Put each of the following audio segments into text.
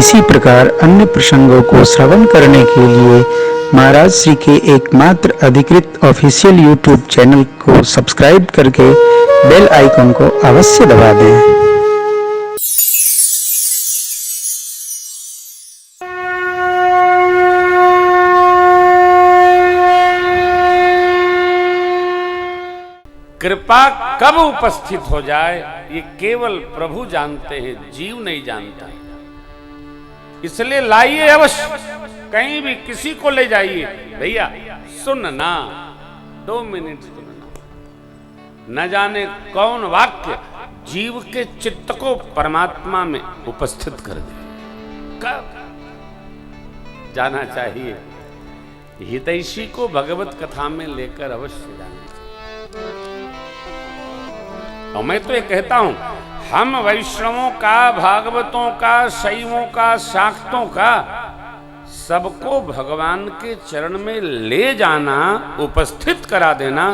इसी प्रकार अन्य प्रसंगों को श्रवण करने के लिए महाराज श्री के एकमात्र अधिकृत ऑफिशियल यूट्यूब चैनल को सब्सक्राइब करके बेल आइकन को अवश्य दबा दें। कृपा कब उपस्थित हो जाए ये केवल प्रभु जानते हैं, जीव नहीं जानता। इसलिए लाइए अवश्य, कहीं भी किसी को ले जाइए, भैया सुनना, 2 मिनट सुनना। न जाने कौन वाक्य जीव के चित्त को परमात्मा में उपस्थित कर दे। कब जाना चाहिए, हितैषी को भगवत कथा में लेकर अवश्य जाना चाहिए। और मैं तो ये कहता हूं, हम वैष्णवों का, भागवतों का, शैवों का, शाक्तों का, सबको भगवान के चरण में ले जाना, उपस्थित करा देना,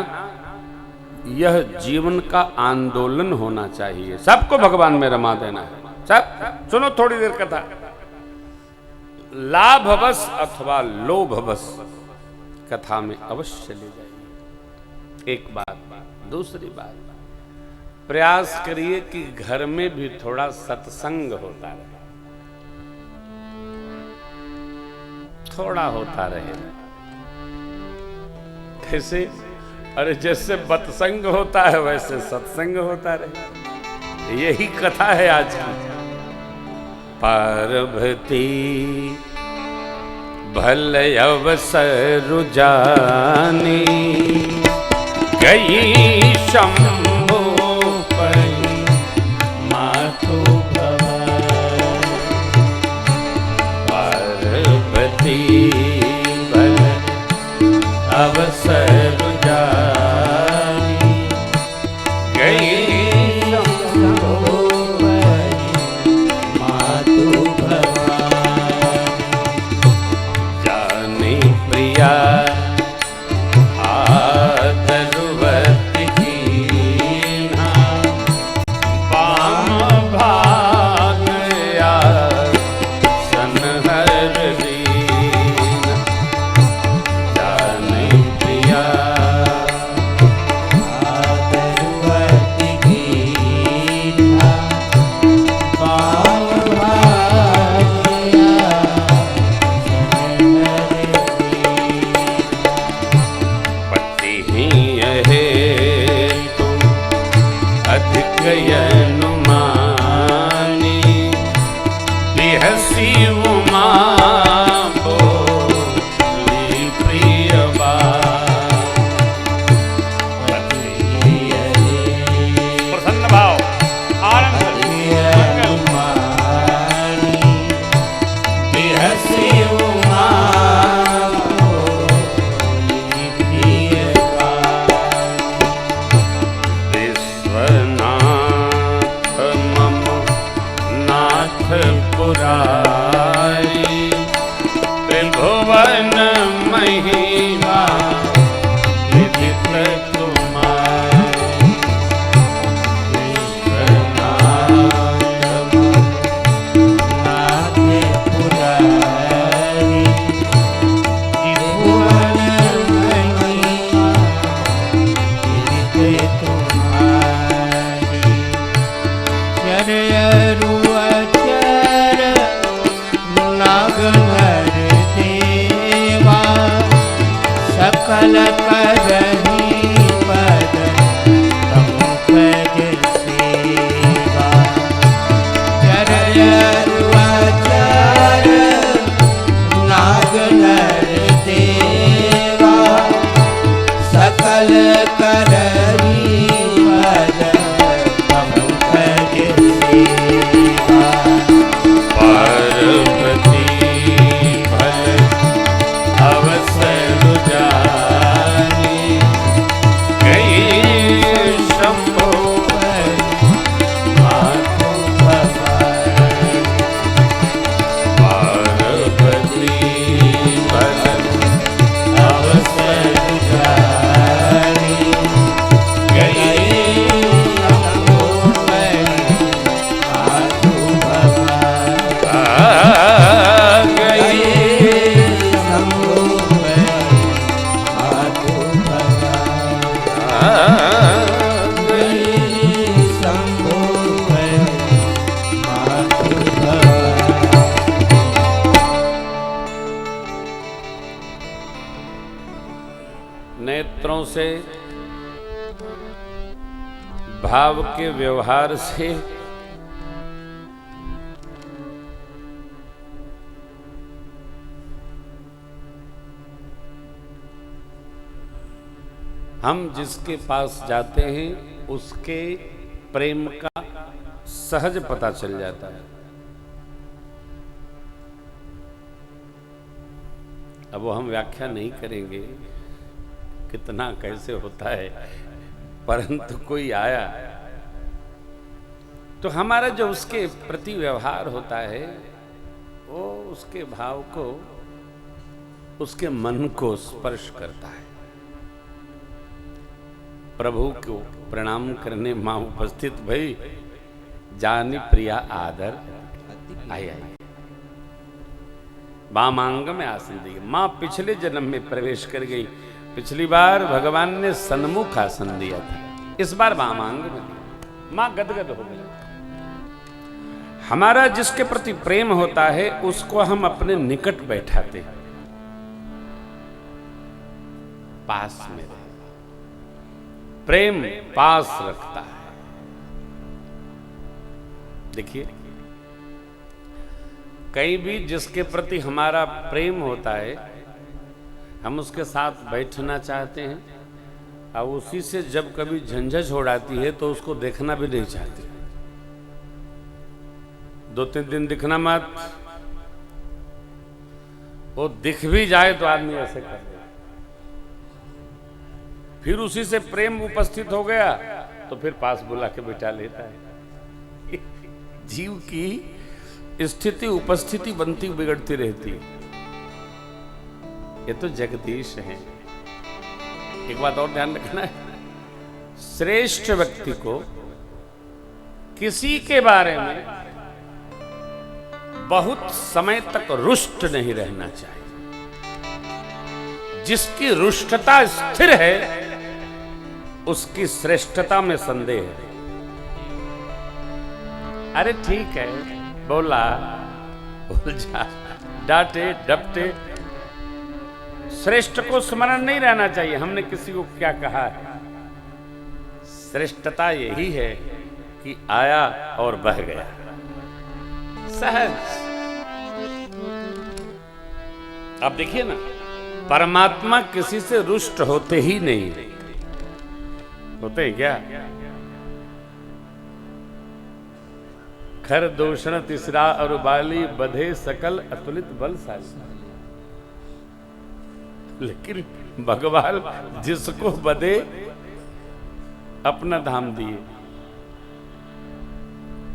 यह जीवन का आंदोलन होना चाहिए। सबको भगवान में रमा देना है। सब सुनो थोड़ी देर कथा। लाभवश अथवा लोभवश कथा में अवश्य ले जाइए। एक बात। दूसरी बात, प्रयास करिए कि घर में भी थोड़ा सत्संग होता रहे, थोड़ा होता रहे। कैसे? अरे जैसे बतसंग होता है वैसे सत्संग होता रहे। यही कथा है आज की। पार्वती भल अवसर जानी, गई शंभु पई मातु भवन। पार्वती भल अवसर जानी, गई शंभु पई मातु भवन। जानी प्रिया नेत्रों से, भाव के व्यवहार से हम जिसके पास जाते हैं उसके प्रेम का सहज पता चल जाता है। अब वो हम व्याख्या नहीं करेंगे कितना कैसे होता है, परंतु कोई आया तो हमारा जो उसके प्रति व्यवहार होता है वो उसके भाव को, उसके मन को स्पर्श करता है। प्रभु को प्रणाम करने माँ उपस्थित भई, जानी प्रिया आदर आई आई। वामांग में आसन दी। माँ पिछले जन्म में प्रवेश कर गई। पिछली बार भगवान ने सन्मुख आसन दिया था, इस बार वामांग में दिया। माँ गदगद हो गई। हमारा जिसके प्रति प्रेम होता है उसको हम अपने निकट बैठाते हैं, पास में रहे। प्रेम पास रखता है। देखिए, कहीं भी जिसके प्रति हमारा प्रेम होता है हम उसके साथ बैठना चाहते हैं, और उसी से जब कभी झंझट हो जाती है तो उसको देखना भी नहीं चाहते। 2-3 दिन दिखना मत, वो दिख भी जाए तो आदमी ऐसे कर दे। फिर उसी से प्रेम उपस्थित हो गया तो फिर पास बुला के बिठा लेता है। जीव की स्थिति उपस्थिति बनती बिगड़ती रहती है। ये तो जगदीश है। एक बात और ध्यान रखना है, श्रेष्ठ व्यक्ति को किसी के बारे में बहुत समय तक रुष्ट नहीं रहना चाहिए। जिसकी रुष्टता स्थिर है उसकी श्रेष्ठता में संदेह है। अरे ठीक है, बोला बोल जा, डांटे डपटे, श्रेष्ठ को स्मरण नहीं रहना चाहिए हमने किसी को क्या कहा है। श्रेष्ठता यही है कि आया और बह गया, सहज। अब देखिए ना, परमात्मा किसी से रुष्ट होते ही नहीं। होते हैं क्या? खर दूषण तीसरा और बाली, बधे सकल अतुलित बलशाली। लेकिन भगवान जिसको बधे अपना धाम दिए।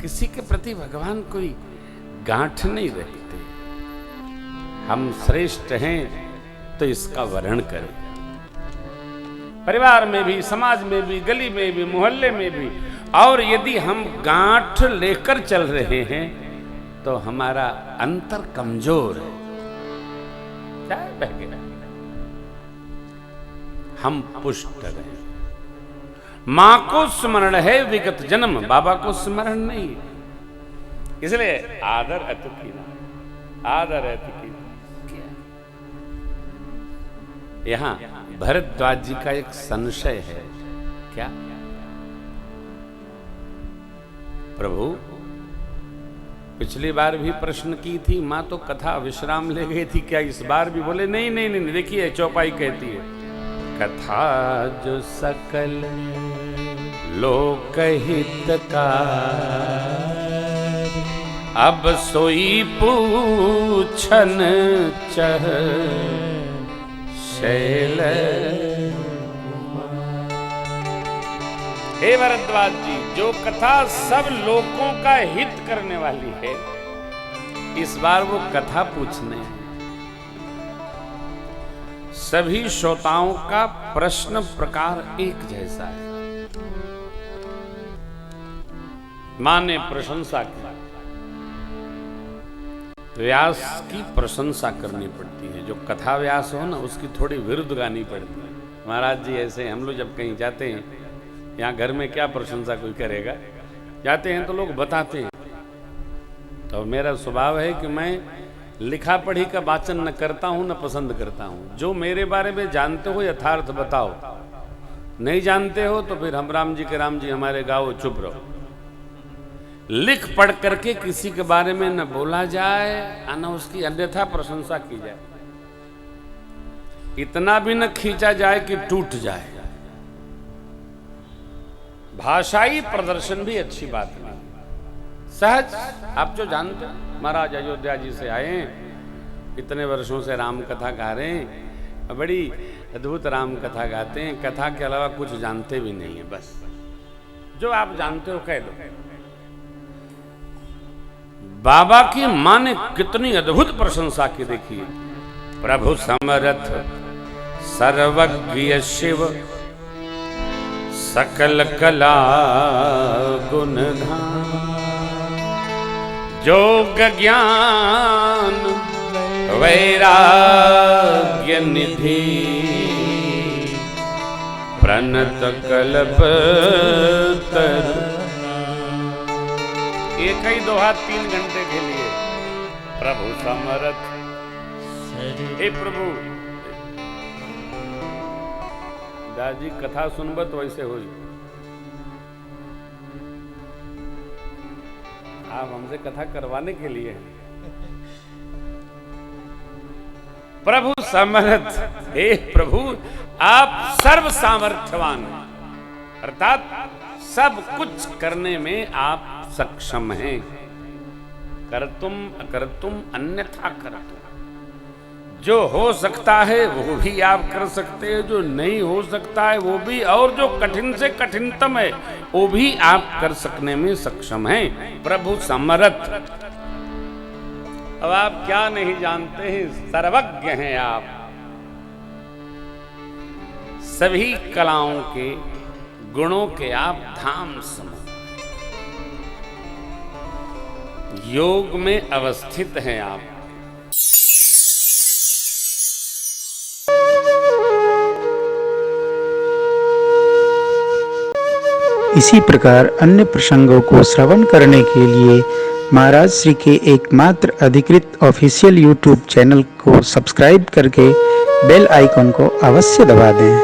किसी के प्रति भगवान कोई गांठ नहीं रखते। हम श्रेष्ठ हैं तो इसका वर्णन करें। परिवार में भी, समाज में भी, गली में भी, मोहल्ले में भी। और यदि हम गांठ लेकर चल रहे हैं तो हमारा अंतर कमजोर है, चाहे बह गया, हम पुष्ट रहे। मां को स्मरण है विगत जन्म, बाबा को स्मरण नहीं। इसलिए आदर अति कीना, आदर अति कीना। यहां भरद्वाज जी का एक संशय है। क्या? प्रभु पिछली बार भी प्रश्न की थी, मां तो कथा विश्राम ले गई थी, क्या इस बार भी? बोले नहीं नहीं नहीं, देखिए चौपाई कहती है, कथा जो सकल लोकहित का, अब सोई पूछन चह शैल। हे भरद्वाज जी, जो कथा सब लोगों का हित करने वाली है, इस बार वो कथा पूछने हैं। सभी श्रोताओं का प्रश्न प्रकार एक जैसा है। मां ने प्रशंसा की, व्यास की प्रशंसा करनी पड़ती है। जो कथा व्यास हो ना, उसकी थोड़ी विरुद्ध गानी पड़ती है। महाराज जी ऐसे, हम लोग जब कहीं जाते हैं, यहाँ घर में क्या प्रशंसा कोई करेगा, जाते हैं तो लोग बताते हैं। तो मेरा स्वभाव है कि मैं लिखा पढ़ी का वाचन न करता हूं न पसंद करता हूं। जो मेरे बारे में जानते हो यथार्थ बताओ, नहीं जानते हो तो फिर हम राम जी के राम जी हमारे गाओ, चुप रहो। लिख पढ़ करके किसी के बारे में न बोला जाए न उसकी अन्यथा प्रशंसा की जाए, इतना भी न खींचा जाए कि टूट जाए। भाषाई प्रदर्शन भी अच्छी बात नहीं। सहज आप जो जानते हैं, महाराज अयोध्या जी से आए, इतने वर्षों से राम कथा गा रहे हैं, बड़ी अद्भुत राम कथा गाते हैं, कथा के अलावा कुछ जानते भी नहीं है। बस जो आप जानते हो कह दो। बाबा की मां ने कितनी अद्भुत प्रशंसा की, देखिए। प्रभु समरथ सर्वज्ञ शिव सकल कला गुण धाम, जोग ज्ञान वैराग्य निधि, प्रणत कल्प तर। एक ही दोहा 3 घंटे के लिए। प्रभु समरथ, हे प्रभु दादी कथा सुनबत वैसे हुई। आप हमसे कथा करवाने के लिए हैं। प्रभु समर्थ, हे प्रभु आप सर्व सामर्थ्यवान हैं, अर्थात सब कुछ करने में आप सक्षम हैं। करतुम अकर्तुम अन्यथा करतुम, जो हो सकता है वो भी आप कर सकते हैं, जो नहीं हो सकता है वो भी, और जो कठिन से कठिनतम है वो भी आप कर सकने में सक्षम हैं। प्रभु समर्थ। अब आप क्या नहीं जानते हैं, सर्वज्ञ हैं आप। सभी कलाओं के गुणों के आप धाम समझ, योग में अवस्थित हैं आप। इसी प्रकार अन्य प्रसंगों को श्रवण करने के लिए महाराज श्री के एकमात्र अधिकृत ऑफिशियल यूट्यूब चैनल को सब्सक्राइब करके बेल आइकन को अवश्य दबा दें।